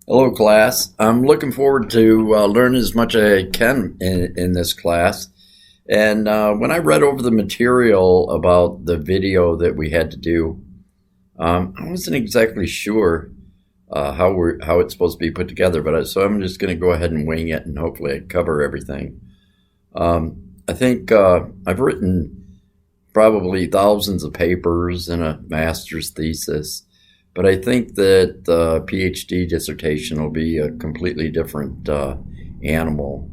Hello, class. I'm looking forward to learn as much as I can in this class. And when I read over the material about the video that we had to do, I wasn't exactly sure how it's supposed to be put together. So I'm just going to go ahead and wing it, and hopefully I cover everything. I think I've written probably thousands of papers in a master's thesis. But I think that the PhD dissertation will be a completely different animal.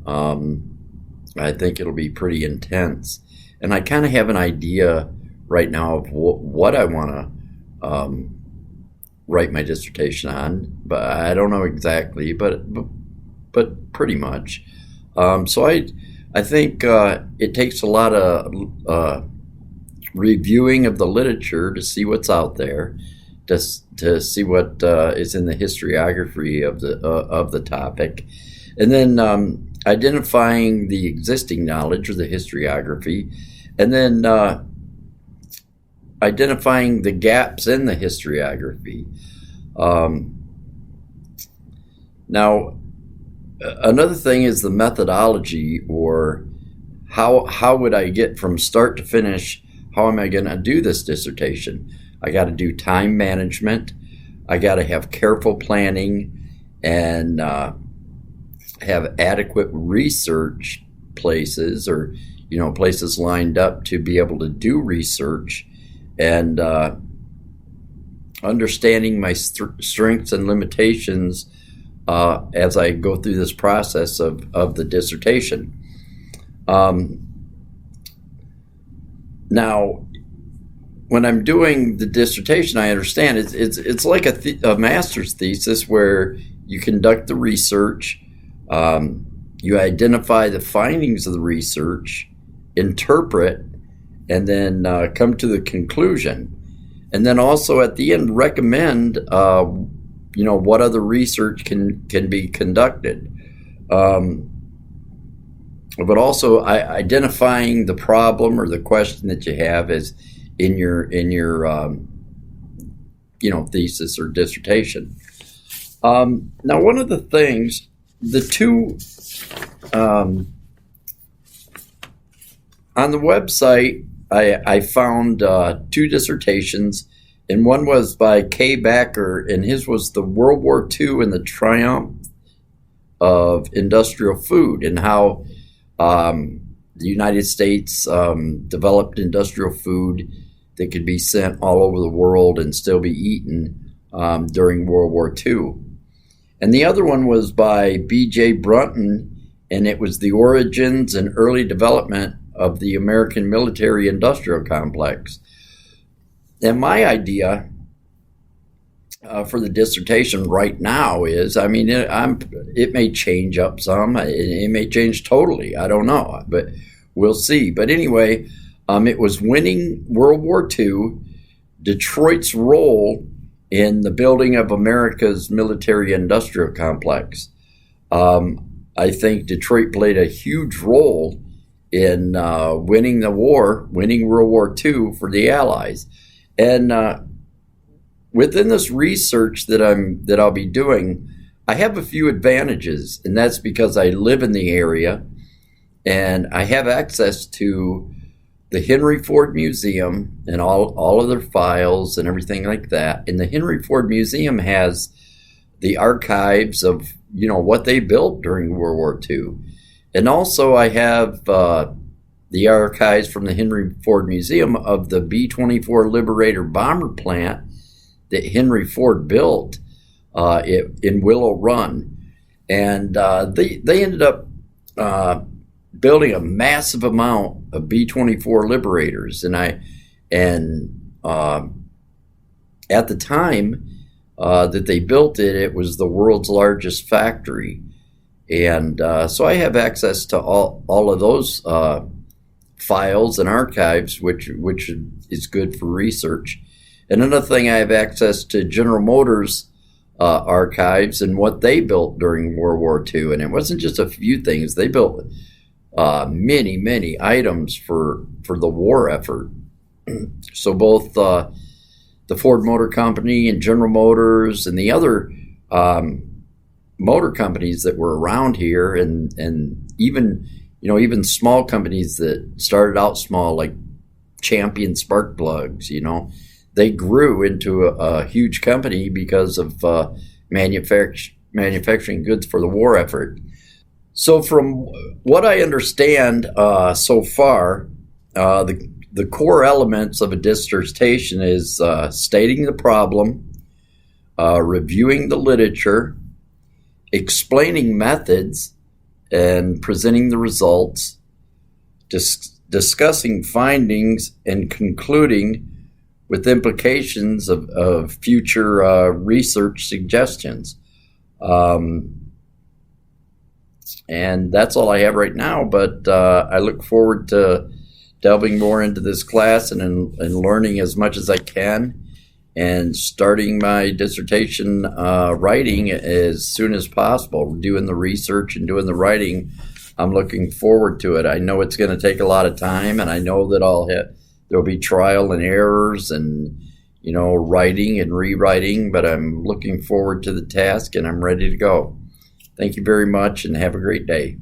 I think it'll be pretty intense. And I kind of have an idea right now of what I want to write my dissertation on, but I don't know exactly, but pretty much. So I think it takes a lot of reviewing of the literature to see what's out there, to see what is in the historiography of the topic, and then identifying the existing knowledge or the historiography, and then identifying the gaps in the historiography. Now, another thing is the methodology, or how would I get from start to finish. How am I going to do this dissertation? I got to do time management. I got to have careful planning and have adequate research places, or places lined up to be able to do research, and understanding my strengths and limitations as I go through this process of the dissertation. Now, when I'm doing the dissertation, I understand it's like a master's thesis where you conduct the research, you identify the findings of the research, interpret, and then come to the conclusion. And then also at the end recommend what other research can be conducted. But also identifying the problem or the question that you have is in your thesis or dissertation. Now, one of the things, the two on the website, I found two dissertations, and one was by K. Backer, and his was the World War II and the Triumph of Industrial Food, and how the United States developed industrial food that could be sent all over the world and still be eaten during World War II. And the other one was by B.J. Brunton, and it was the origins and early development of the American military-industrial complex. And my idea for the dissertation right now is, it may change up some, it may change totally, I don't know, but we'll see. But anyway, it was winning World War II, Detroit's role in the building of America's military-industrial complex. I think Detroit played a huge role in winning the war, winning World War II for the Allies. And within this research that I'll be doing, I have a few advantages, and that's because I live in the area and I have access to the Henry Ford Museum and all of their files and everything like that. And the Henry Ford Museum has the archives of what they built during World War II. And also I have the archives from the Henry Ford Museum of the B-24 Liberator bomber plant that Henry Ford built in Willow Run. And they ended up building a massive amount of B-24 Liberators. And at the time that they built it, it was the world's largest factory. And so I have access to all of those files and archives, which is good for research. And another thing, I have access to General Motors archives and what they built during World War II. And it wasn't just a few things. They built many items for the war effort. So both the Ford Motor Company and General Motors and the other motor companies that were around here, and even small companies that started out small, like Champion spark plugs. They grew into a huge company because of manufacturing goods for the war effort. So from what I understand so far, the core elements of a dissertation is stating the problem, reviewing the literature, explaining methods and presenting the results, discussing findings, and concluding with implications of future research suggestions. And that's all I have right now, but I look forward to delving more into this class and learning as much as I can, and starting my dissertation writing as soon as possible. Doing the research and doing the writing, I'm looking forward to it. I know it's going to take a lot of time, and I know that there'll be trial and errors and writing and rewriting, but I'm looking forward to the task and I'm ready to go. Thank you very much and have a great day.